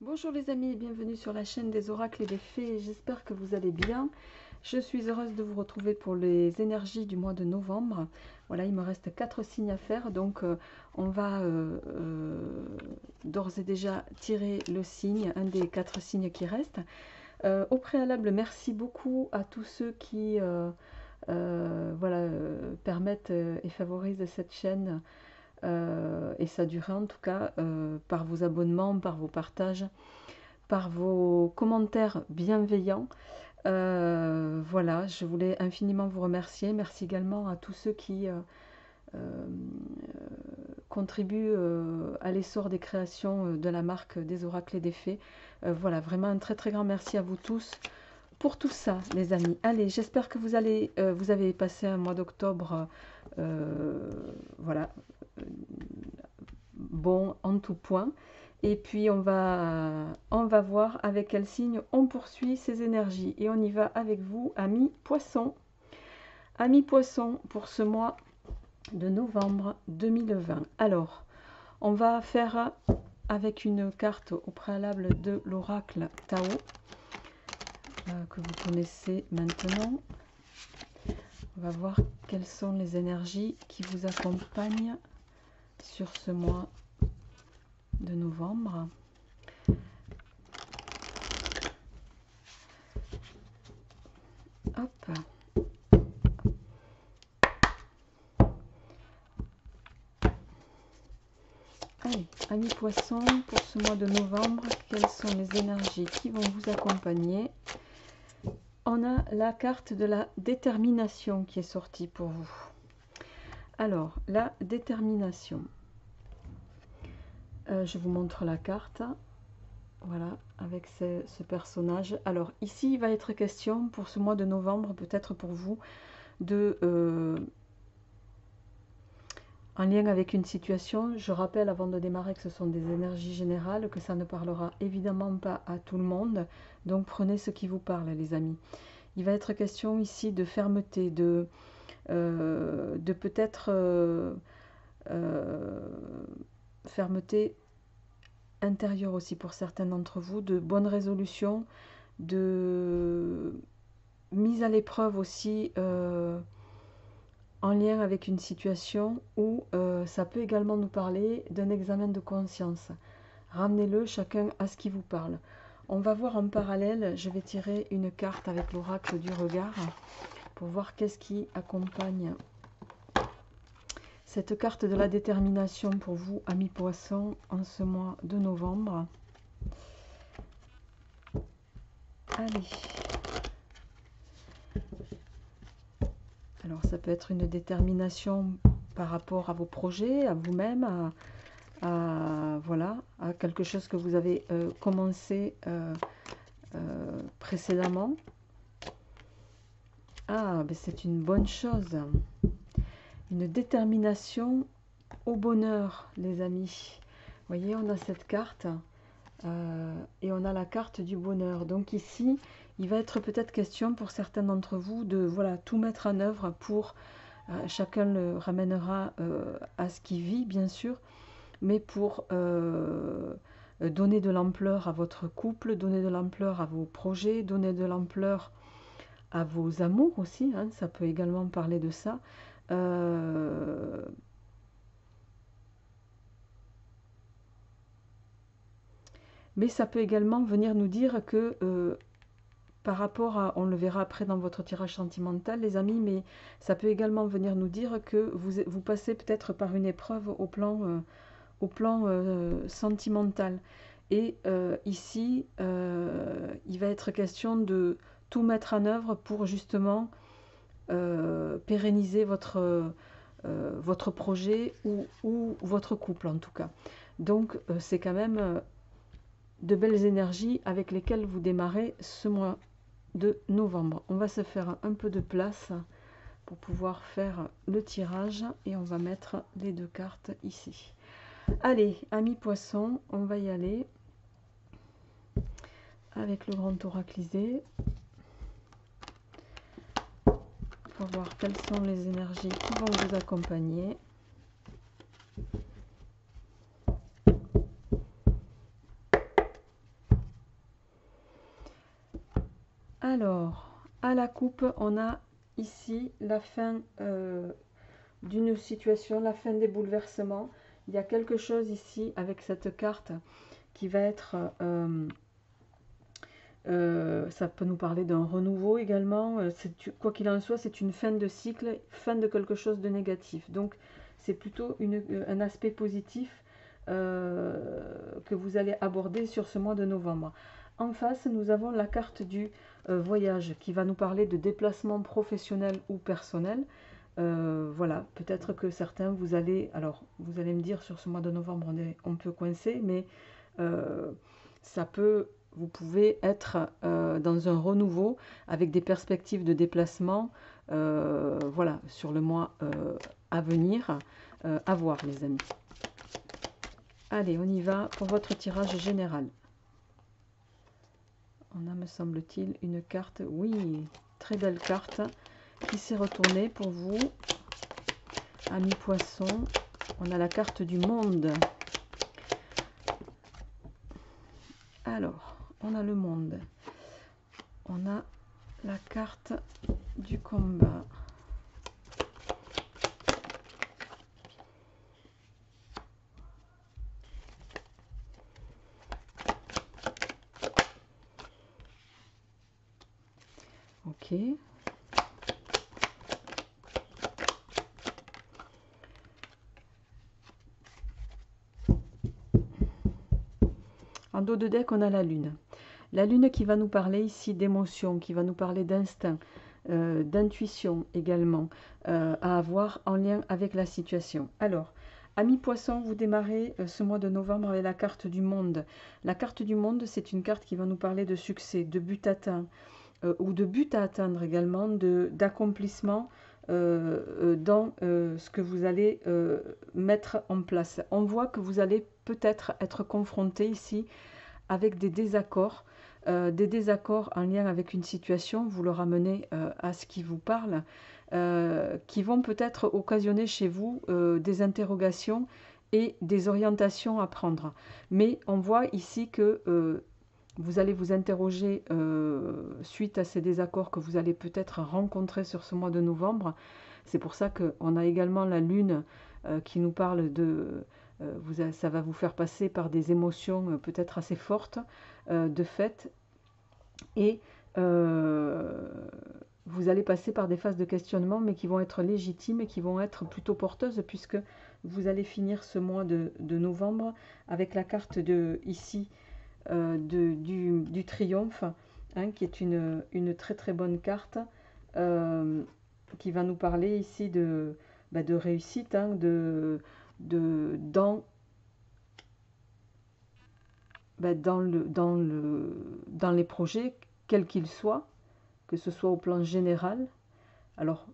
Bonjour les amis, bienvenue sur la chaîne des oracles et des fées, j'espère que vous allez bien. Je suis heureuse de vous retrouver pour les énergies du mois de novembre. Voilà, il me reste 4 signes à faire, donc on va d'ores et déjà tirer le signe, un des 4 signes qui restent. Au préalable, merci beaucoup à tous ceux qui voilà, permettent et favorisent cette chaîne et sa durée en tout cas, par vos abonnements, par vos partages, par vos commentaires bienveillants. Voilà, je voulais infiniment vous remercier. Merci également à tous ceux qui contribuent à l'essor des créations de la marque des oracles et des fées. Voilà, vraiment un très très grand merci à vous tous pour tout ça, les amis. Allez, j'espère que vous avez passé un mois d'octobre, voilà, bon en tout point. Et puis on va voir avec quel signe on poursuit ces énergies. Et on y va avec vous, amis poissons. Amis poissons, pour ce mois de novembre 2020. Alors, on va faire avec une carte au préalable de l'oracle Tao, que vous connaissez maintenant. On va voir quelles sont les énergies qui vous accompagnent sur ce mois de novembre. Hop. Allez, amis poissons, pour ce mois de novembre, quelles sont les énergies qui vont vous accompagner? On a la carte de la détermination qui est sortie pour vous. Alors, la détermination. Je vous montre la carte. Voilà, avec ce personnage. Alors, ici, il va être question, pour ce mois de novembre, peut-être pour vous, de... en lien avec une situation, je rappelle avant de démarrer que ce sont des énergies générales, que ça ne parlera évidemment pas à tout le monde. Donc, prenez ce qui vous parle, les amis. Il va être question ici de fermeté, de peut-être fermeté intérieure aussi pour certains d'entre vous, de bonnes résolutions, de mise à l'épreuve aussi en lien avec une situation où ça peut également nous parler d'un examen de conscience. Ramenez-le chacun à ce qui vous parle. On va voir en parallèle, je vais tirer une carte avec l'oracle du regard pour voir qu'est-ce qui accompagne cette carte de la détermination pour vous, amis poissons, en ce mois de novembre. Allez. Alors ça peut être une détermination par rapport à vos projets, à vous-même, voilà, à quelque chose que vous avez commencé précédemment. Ah, ben c'est une bonne chose. Une détermination au bonheur, les amis. Vous voyez, on a cette carte et on a la carte du bonheur. Donc ici, il va être peut-être question pour certains d'entre vous de voilà, tout mettre en œuvre pour, chacun le ramènera à ce qu'il vit, bien sûr, mais pour donner de l'ampleur à votre couple, donner de l'ampleur à vos projets, donner de l'ampleur à vos amours aussi, hein, ça peut également parler de ça. Mais ça peut également venir nous dire que par rapport à, on le verra après dans votre tirage sentimental les amis, mais ça peut également venir nous dire que vous passez peut-être par une épreuve au plan sentimental. Et ici, il va être question de tout mettre en œuvre pour justement pérenniser votre projet ou votre couple en tout cas. Donc c'est quand même de belles énergies avec lesquelles vous démarrez ce mois de novembre. On va se faire un peu de place pour pouvoir faire le tirage et on va mettre les deux cartes ici. Allez, amis poissons, on va y aller avec le grand oraclisé pour voir quelles sont les énergies qui vont vous accompagner. Alors, à la coupe, on a ici la fin d'une situation, la fin des bouleversements. Il y a quelque chose ici avec cette carte qui va être, ça peut nous parler d'un renouveau également. Quoi qu'il en soit, c'est une fin de cycle, fin de quelque chose de négatif. Donc, c'est plutôt un aspect positif que vous allez aborder sur ce mois de novembre. En face, nous avons la carte du voyage qui va nous parler de déplacement professionnel ou personnel. Voilà, peut-être que certains, vous allez me dire sur ce mois de novembre, on peut coincer, mais vous pouvez être dans un renouveau avec des perspectives de déplacement, voilà, sur le mois à venir, à voir les amis. Allez, on y va pour votre tirage général. On a, me semble-t-il, une carte, oui, très belle carte, qui s'est retournée pour vous, amis poissons. On a la carte du monde. Alors, on a le monde. On a la carte du combat. Ok. En dos de deck, on a la lune. La lune qui va nous parler ici d'émotion, qui va nous parler d'instinct, d'intuition également, à avoir en lien avec la situation. Alors, amis poissons, vous démarrez ce mois de novembre avec la carte du monde. La carte du monde, c'est une carte qui va nous parler de succès, de but atteint, ou de but à atteindre également, d'accomplissement dans ce que vous allez mettre en place. On voit que vous allez peut-être être confronté ici avec des désaccords en lien avec une situation, vous le ramenez à ce qui vous parle, qui vont peut-être occasionner chez vous des interrogations et des orientations à prendre. Mais on voit ici que vous allez vous interroger suite à ces désaccords que vous allez peut-être rencontrer sur ce mois de novembre. C'est pour ça qu'on a également la lune qui nous parle de... ça va vous faire passer par des émotions peut-être assez fortes de fait. Et vous allez passer par des phases de questionnement, mais qui vont être légitimes et qui vont être plutôt porteuses, puisque vous allez finir ce mois de novembre avec la carte ici du triomphe, hein, qui est une très très bonne carte, qui va nous parler ici de réussite, hein, dans les projets, quels qu'ils soient, que ce soit au plan général. Alors,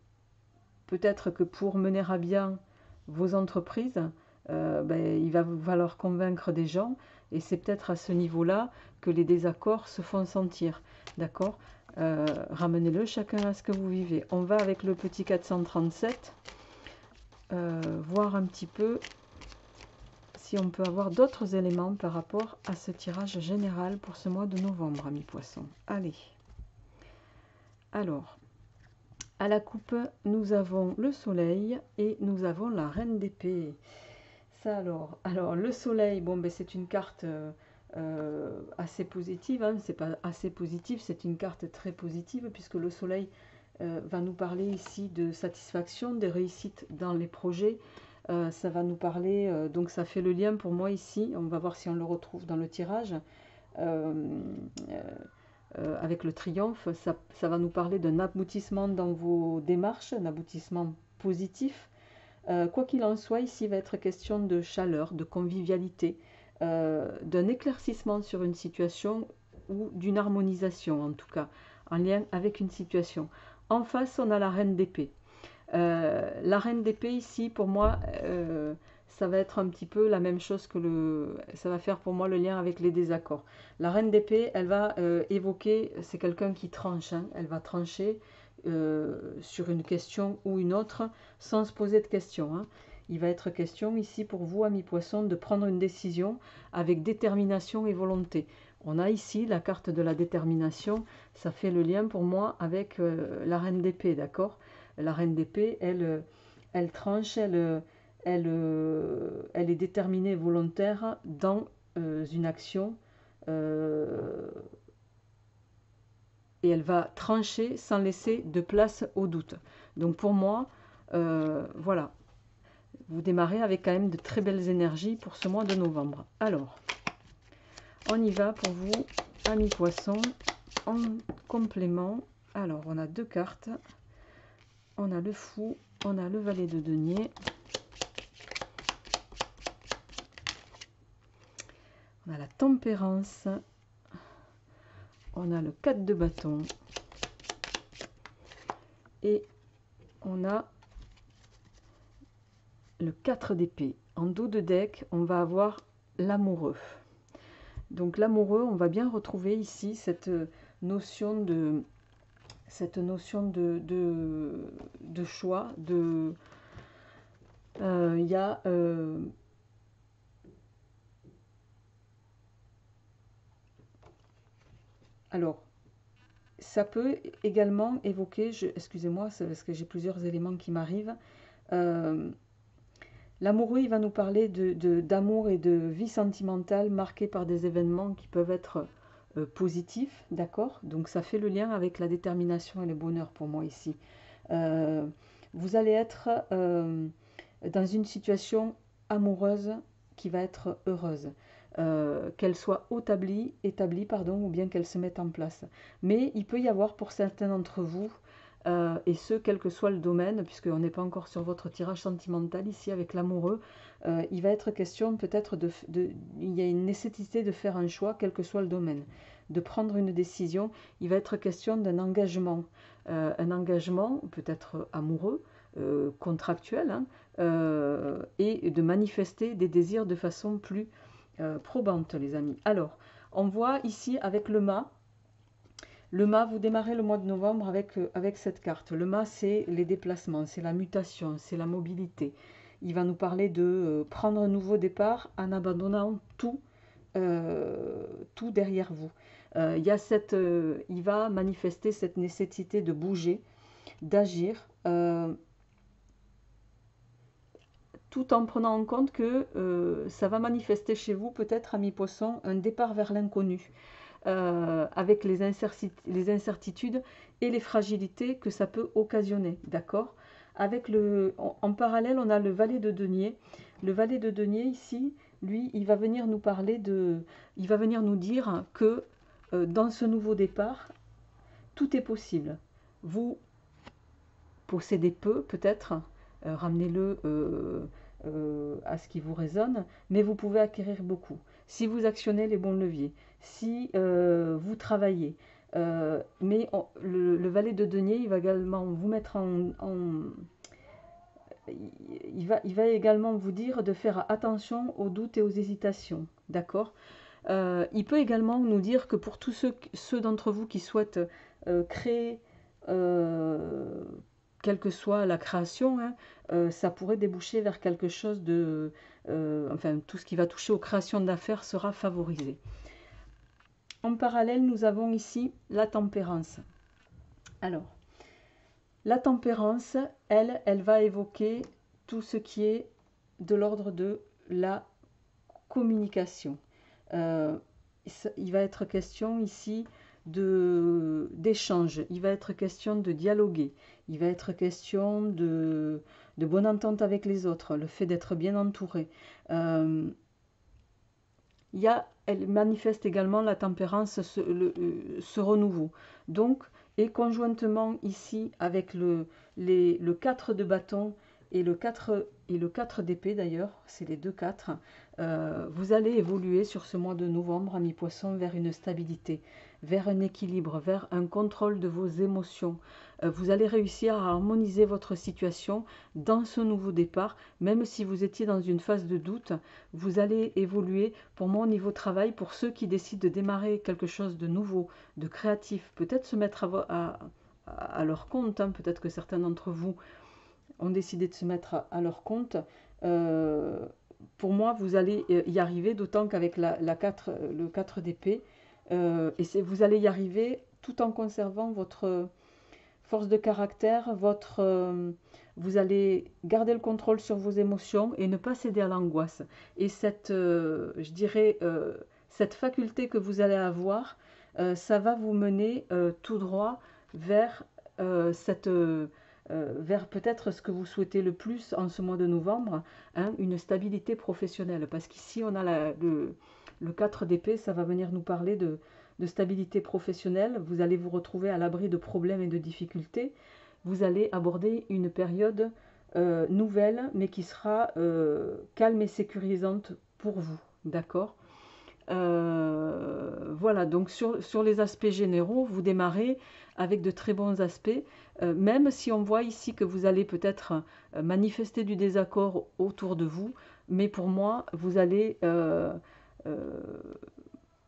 peut-être que pour mener à bien vos entreprises, il va falloir convaincre des gens, et c'est peut-être à ce niveau-là que les désaccords se font sentir. D'accord ? Ramenez-le chacun à ce que vous vivez. On va avec le petit 437, voir un petit peu si on peut avoir d'autres éléments par rapport à ce tirage général pour ce mois de novembre, amis poissons. Allez. Alors, à la coupe, nous avons le soleil et nous avons la reine d'épée. Ça alors le soleil, bon, c'est une carte assez positive, hein. C'est pas assez positif, c'est une carte très positive, puisque le soleil va nous parler ici de satisfaction, de réussite dans les projets. Ça va nous parler, donc ça fait le lien pour moi ici, on va voir si on le retrouve dans le tirage, avec le triomphe, ça va nous parler d'un aboutissement dans vos démarches, un aboutissement positif. Quoi qu'il en soit, ici va être question de chaleur, de convivialité, d'un éclaircissement sur une situation ou d'une harmonisation en tout cas, en lien avec une situation. En face, on a la reine d'épée. La reine d'épée ici, pour moi, ça va être un petit peu la même chose que ça va faire pour moi le lien avec les désaccords. La reine d'épée, elle va évoquer, c'est quelqu'un qui tranche, hein, elle va trancher sur une question ou une autre sans se poser de questions, hein. il va être question ici pour vous, amis poissons, de prendre une décision avec détermination et volonté. On a ici la carte de la détermination, ça fait le lien pour moi avec la reine d'épée, d'accord? La reine d'épée, elle tranche, elle est déterminée et volontaire dans une action et elle va trancher sans laisser de place au doute. Donc pour moi, voilà, vous démarrez avec quand même de très belles énergies pour ce mois de novembre. Alors, on y va pour vous, amis poissons, en complément. Alors, on a deux cartes. On a le fou, on a le valet de denier. On a la tempérance. On a le 4 de bâton. Et on a le 4 d'épée. En dos de deck, on va avoir l'amoureux. Donc l'amoureux, on va bien retrouver ici cette notion de choix. Il y a alors, ça peut également évoquer, excusez-moi, c'est parce que j'ai plusieurs éléments qui m'arrivent. L'amoureux, il va nous parler d'amour et de vie sentimentale marquée par des événements qui peuvent être positifs, d'accord? Donc ça fait le lien avec la détermination et le bonheur pour moi ici. Vous allez être dans une situation amoureuse qui va être heureuse. Qu'elle soit établie pardon, ou bien qu'elle se mette en place. Mais il peut y avoir pour certains d'entre vous, et ce, quel que soit le domaine, puisqu'on n'est pas encore sur votre tirage sentimental ici avec l'amoureux, il va être question peut-être il y a une nécessité de faire un choix, quel que soit le domaine, de prendre une décision. Il va être question d'un engagement peut-être amoureux, contractuel, hein, et de manifester des désirs de façon plus probante, les amis. Alors, on voit ici avec le mât. Le mât, vous démarrez le mois de novembre avec cette carte. Le mât, c'est les déplacements, c'est la mutation, c'est la mobilité. Il va nous parler de prendre un nouveau départ en abandonnant tout derrière vous. Il va manifester cette nécessité de bouger, d'agir, tout en prenant en compte que ça va manifester chez vous, peut-être, amis poissons, un départ vers l'inconnu. Avec les incertitudes et les fragilités que ça peut occasionner, d'accord? En parallèle, on a le valet de denier. Le valet de denier, ici, lui, il va venir nous parler il va venir nous dire que dans ce nouveau départ, tout est possible. Vous possédez peu, peut-être, ramenez-le à ce qui vous résonne, mais vous pouvez acquérir beaucoup. Si vous actionnez les bons leviers, si vous travaillez, le valet de denier, il va également vous mettre il va également vous dire de faire attention aux doutes et aux hésitations, d'accord? Il peut également nous dire que pour tous ceux d'entre vous qui souhaitent créer, quelle que soit la création, hein, ça pourrait déboucher vers quelque chose enfin, tout ce qui va toucher aux créations d'affaires sera favorisé. En parallèle, nous avons ici la tempérance. Alors, la tempérance, elle va évoquer tout ce qui est de l'ordre de la communication. Il va être question ici d'échange, il va être question de dialoguer, il va être question de bonne entente avec les autres, le fait d'être bien entouré. Elle manifeste également la tempérance, ce renouveau. Donc, et conjointement ici avec le 4 de bâton et le 4 d'épée d'ailleurs, c'est les deux 4, vous allez évoluer sur ce mois de novembre, amis poissons, vers une stabilité, vers un équilibre, vers un contrôle de vos émotions. Vous allez réussir à harmoniser votre situation dans ce nouveau départ, même si vous étiez dans une phase de doute, vous allez évoluer. Pour moi, au niveau travail, pour ceux qui décident de démarrer quelque chose de nouveau, de créatif, peut-être se mettre à leur compte, hein, peut-être que certains d'entre vous ont décidé de se mettre à leur compte, pour moi, vous allez y arriver, d'autant qu'avec le 4 d'épée, vous allez y arriver tout en conservant votre force de caractère, vous allez garder le contrôle sur vos émotions et ne pas céder à l'angoisse. Et je dirais, cette faculté que vous allez avoir, ça va vous mener tout droit vers vers peut-être ce que vous souhaitez le plus en ce mois de novembre, hein, une stabilité professionnelle. Parce qu'ici, on a le 4 d'épée, ça va venir nous parler de stabilité professionnelle. Vous allez vous retrouver à l'abri de problèmes et de difficultés. Vous allez aborder une période nouvelle, mais qui sera calme et sécurisante pour vous. D'accord? Voilà, donc sur les aspects généraux, vous démarrez avec de très bons aspects, même si on voit ici que vous allez peut-être manifester du désaccord autour de vous, mais pour moi, vous allez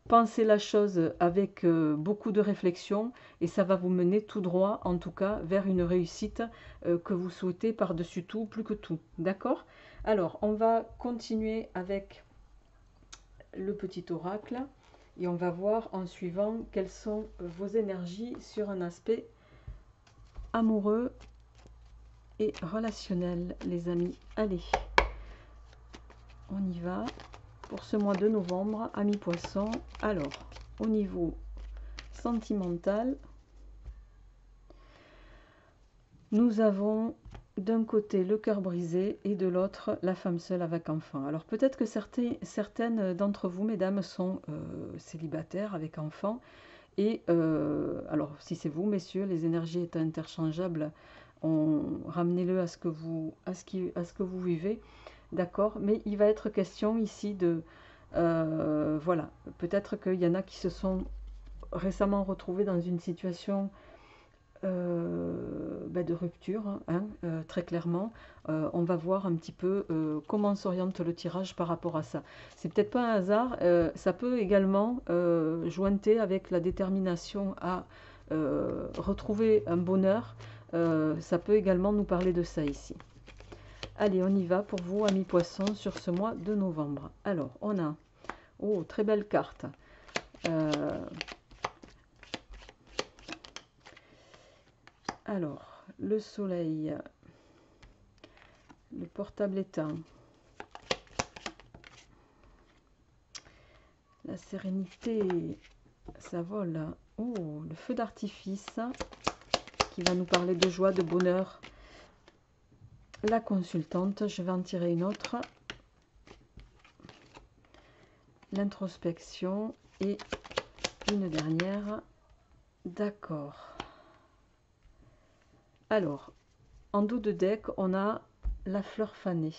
penser la chose avec beaucoup de réflexion et ça va vous mener tout droit, en tout cas, vers une réussite que vous souhaitez par-dessus tout, plus que tout. D'accord? Alors, on va continuer avec le petit oracle et on va voir en suivant quelles sont vos énergies sur un aspect amoureux et relationnel, les amis. Allez, on y va pour ce mois de novembre, amis poissons. Alors, au niveau sentimental, nous avons d'un côté le cœur brisé et de l'autre la femme seule avec enfant. Alors peut-être que certaines d'entre vous, mesdames, sont célibataires avec enfants. Et alors si c'est vous, messieurs, les énergies étant interchangeables, ramenez-le à ce que vous vivez. D'accord? Mais il va être question ici de... voilà, peut-être qu'il y en a qui se sont récemment retrouvés dans une situation de rupture, hein, très clairement. On va voir un petit peu comment s'oriente le tirage par rapport à ça. C'est peut-être pas un hasard, ça peut également jointer avec la détermination à retrouver un bonheur. Ça peut également nous parler de ça ici. Allez, on y va pour vous, amis poissons, sur ce mois de novembre. Alors, on a... Oh, très belle carte. Alors, le soleil, le portable éteint, la sérénité, ça vole. Oh, le feu d'artifice qui va nous parler de joie, de bonheur. La consultante, je vais en tirer une autre. L'introspection et une dernière. D'accord. Alors, en dos de deck, on a la fleur fanée.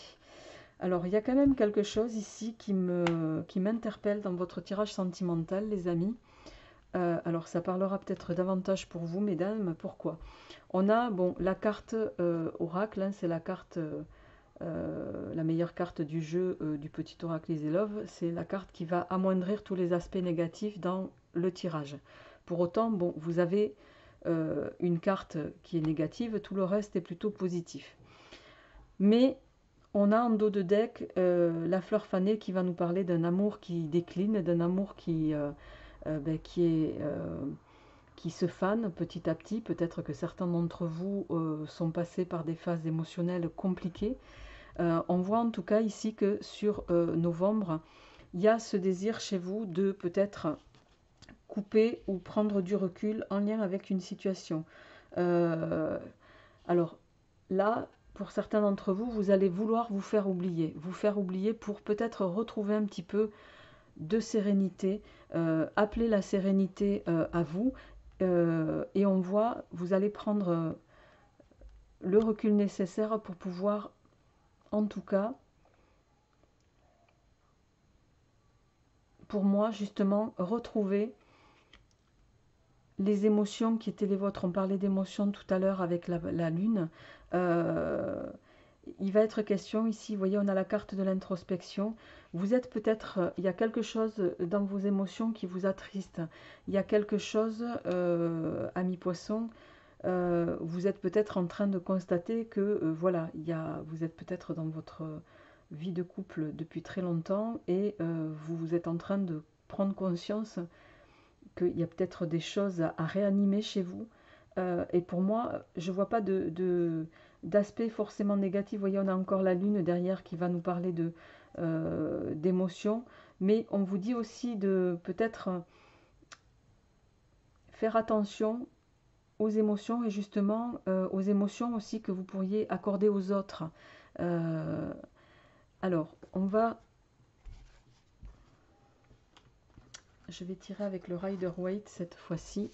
Alors, il y a quand même quelque chose ici qui m'interpelle dans votre tirage sentimental, les amis. Alors, ça parlera peut-être davantage pour vous, mesdames. Pourquoi? On a, bon, la carte oracle, hein, c'est la carte, la meilleure carte du jeu du petit oracle Easy Love. C'est la carte qui va amoindrir tous les aspects négatifs dans le tirage. Pour autant, bon, vous avez une carte qui est négative, tout le reste est plutôt positif. Mais on a en dos de deck la fleur fanée qui va nous parler d'un amour qui décline, d'un amour qui se fane petit à petit. Peut-être que certains d'entre vous sont passés par des phases émotionnelles compliquées. On voit en tout cas ici que sur novembre, il y a ce désir chez vous de peut-être couper ou prendre du recul en lien avec une situation. Alors là, pour certains d'entre vous, vous allez vouloir vous faire oublier pour peut-être retrouver un petit peu de sérénité, appeler la sérénité à vous, et on voit, vous allez prendre le recul nécessaire pour pouvoir, en tout cas, pour moi, justement, retrouver les émotions qui étaient les vôtres. On parlait d'émotions tout à l'heure avec la lune. Il va être question ici, vous voyez, on a la carte de l'introspection. Vous êtes peut-être, il y a quelque chose dans vos émotions qui vous attriste. Il y a quelque chose, amis poissons, vous êtes peut-être en train de constater que, voilà, vous êtes peut-être dans votre vie de couple depuis très longtemps et vous êtes en train de prendre conscience qu'il y a peut-être des choses à réanimer chez vous. Et pour moi, je ne vois pas d'aspect forcément négatif. Vous voyez, on a encore la lune derrière qui va nous parler d'émotions. Mais on vous dit aussi de peut-être faire attention aux émotions et justement aux émotions aussi que vous pourriez accorder aux autres. Alors, je vais tirer avec le Rider-Waite cette fois-ci.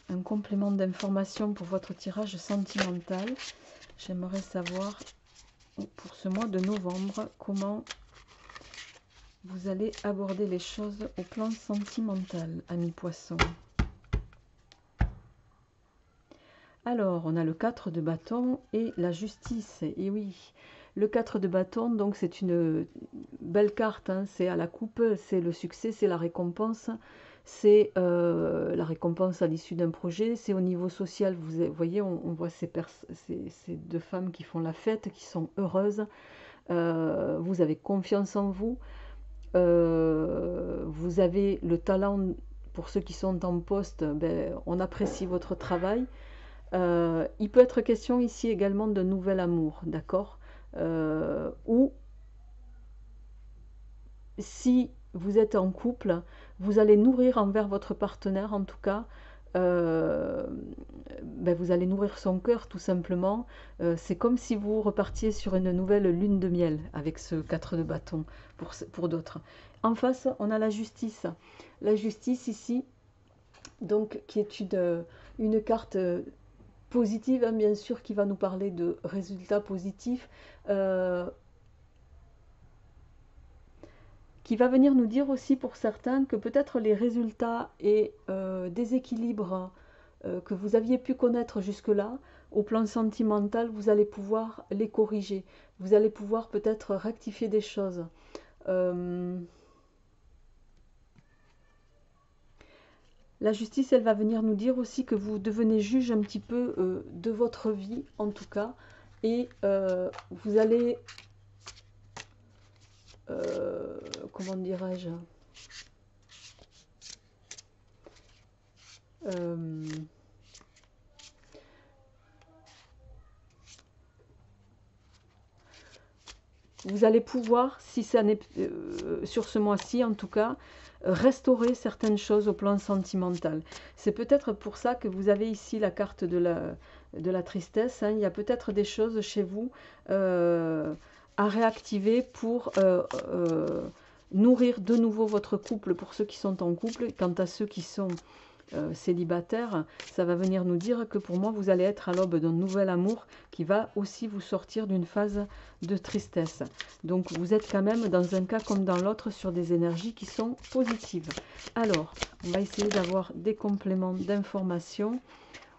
Un complément d'information pour votre tirage sentimental. J'aimerais savoir pour ce mois de novembre comment vous allez aborder les choses au plan sentimental, amis poissons. Alors, on a le 4 de bâton et la justice. Et oui, le 4 de bâton, donc c'est une belle carte, hein, c'est à la coupe, c'est le succès, c'est la récompense. C'est la récompense à l'issue d'un projet, c'est au niveau social, vous voyez, on voit ces deux femmes qui font la fête, qui sont heureuses, vous avez confiance en vous, vous avez le talent, pour ceux qui sont en poste, ben, on apprécie votre travail. Il peut être question ici également d'un nouvel amour, d'accord, ou si vous êtes en couple, vous allez nourrir envers votre partenaire, en tout cas, ben vous allez nourrir son cœur tout simplement. C'est comme si vous repartiez sur une nouvelle lune de miel avec ce 4 de bâton pour d'autres. En face, on a la justice. La justice ici, donc, qui est une carte positive, hein, bien sûr, qui va nous parler de résultats positifs. Qui va venir nous dire aussi pour certains que peut-être les résultats et déséquilibres que vous aviez pu connaître jusque-là, au plan sentimental, vous allez pouvoir les corriger. Vous allez pouvoir peut-être rectifier des choses. La justice, elle va venir nous dire aussi que vous devenez juge un petit peu de votre vie, en tout cas, et vous allez... comment dirais-je, vous allez pouvoir, si ça n'est sur ce mois-ci en tout cas, restaurer certaines choses au plan sentimental. C'est peut-être pour ça que vous avez ici la carte de la tristesse, hein. Il y a peut-être des choses chez vous à réactiver pour nourrir de nouveau votre couple, pour ceux qui sont en couple. Quant à ceux qui sont célibataires, ça va venir nous dire que pour moi, vous allez être à l'aube d'un nouvel amour qui va aussi vous sortir d'une phase de tristesse. Donc, vous êtes quand même dans un cas comme dans l'autre sur des énergies qui sont positives. Alors, on va essayer d'avoir des compléments d'information.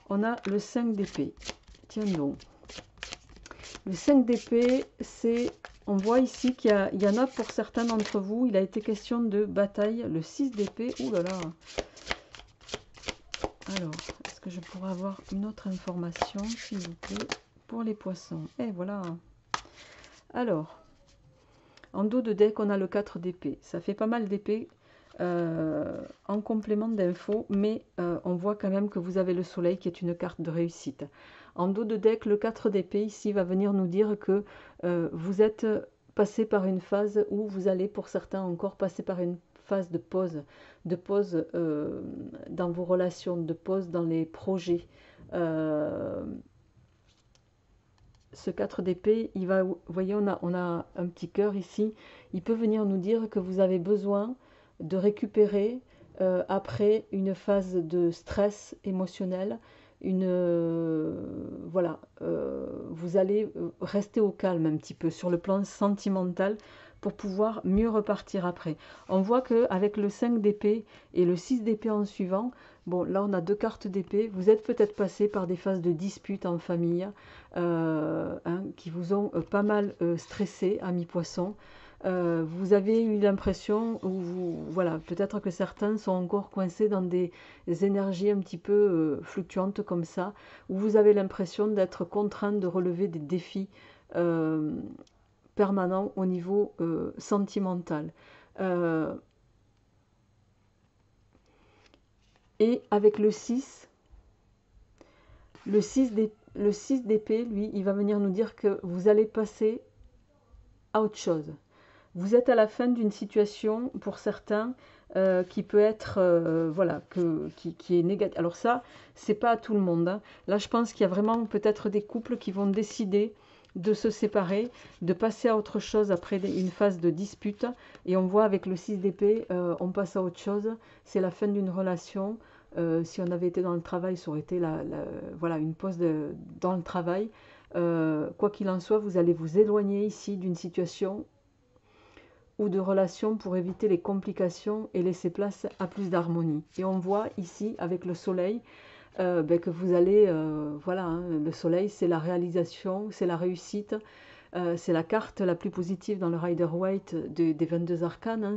On a le 5 d'épée. Tiens donc. Le 5 d'épée, c'est... On voit ici qu'il y en a pour certains d'entre vous, il a été question de bataille. Le 6 d'épée, ouh là là. Alors, est-ce que je pourrais avoir une autre information, s'il vous plaît, pour les poissons? Et voilà. Alors, en dos de deck, on a le 4 d'épée. Ça fait pas mal d'épées en complément d'infos, mais on voit quand même que vous avez le soleil qui est une carte de réussite. En dos de deck, le 4 d'épée ici va venir nous dire que vous êtes passé par une phase où vous allez pour certains encore passer par une phase de pause dans vos relations, de pause dans les projets. Ce 4 d'épée, il va, vous voyez, on a un petit cœur ici, il peut venir nous dire que vous avez besoin de récupérer après une phase de stress émotionnel, voilà, vous allez rester au calme un petit peu sur le plan sentimental pour pouvoir mieux repartir après. On voit qu'avec le 5 d'épée et le 6 d'épée en suivant, bon, là on a deux cartes d'épée, vous êtes peut-être passé par des phases de disputes en famille qui vous ont pas mal stressé, amis poissons. Vous avez eu l'impression, voilà, peut-être que certains sont encore coincés dans des énergies un petit peu fluctuantes comme ça, où vous avez l'impression d'être contraint de relever des défis permanent au niveau sentimental. Et avec le 6 d'épée, lui, il va venir nous dire que vous allez passer à autre chose. Vous êtes à la fin d'une situation, pour certains, qui peut être, voilà, qui est négative. Alors ça, c'est pas à tout le monde, hein. Là, je pense qu'il y a vraiment peut-être des couples qui vont décider de se séparer, de passer à autre chose après une phase de dispute. Et on voit avec le 6 d'épée, on passe à autre chose. C'est la fin d'une relation. Si on avait été dans le travail, ça aurait été voilà, une pause dans le travail. Quoi qu'il en soit, vous allez vous éloigner ici d'une situation ou de relations pour éviter les complications et laisser place à plus d'harmonie. Et on voit ici avec le soleil que vous allez, voilà, hein, le soleil c'est la réalisation, c'est la réussite, c'est la carte la plus positive dans le Rider-Waite des 22 arcanes, hein,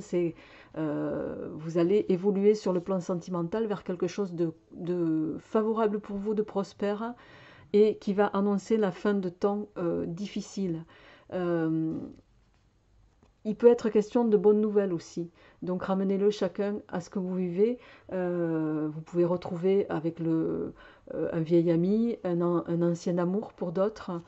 vous allez évoluer sur le plan sentimental vers quelque chose de favorable pour vous, de prospère, et qui va annoncer la fin de temps difficile. Il peut être question de bonnes nouvelles aussi. Donc ramenez-le chacun à ce que vous vivez. Vous pouvez retrouver avec un vieil ami, un ancien amour pour d'autres.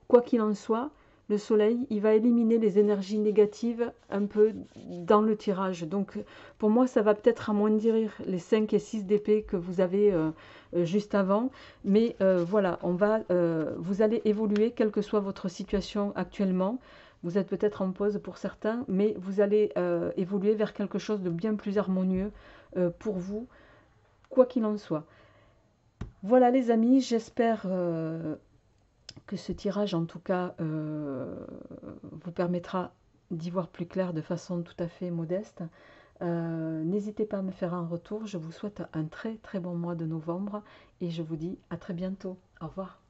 Quoi qu'il en soit, le soleil, il va éliminer les énergies négatives un peu dans le tirage. Donc pour moi, ça va peut-être amoindrir les 5 et 6 d'épée que vous avez juste avant. Mais voilà, vous allez évoluer, quelle que soit votre situation actuellement. Vous êtes peut-être en pause pour certains, mais vous allez évoluer vers quelque chose de bien plus harmonieux pour vous, quoi qu'il en soit. Voilà les amis, j'espère que ce tirage, en tout cas, vous permettra d'y voir plus clair de façon tout à fait modeste. N'hésitez pas à me faire un retour. Je vous souhaite un très très bon mois de novembre et je vous dis à très bientôt. Au revoir.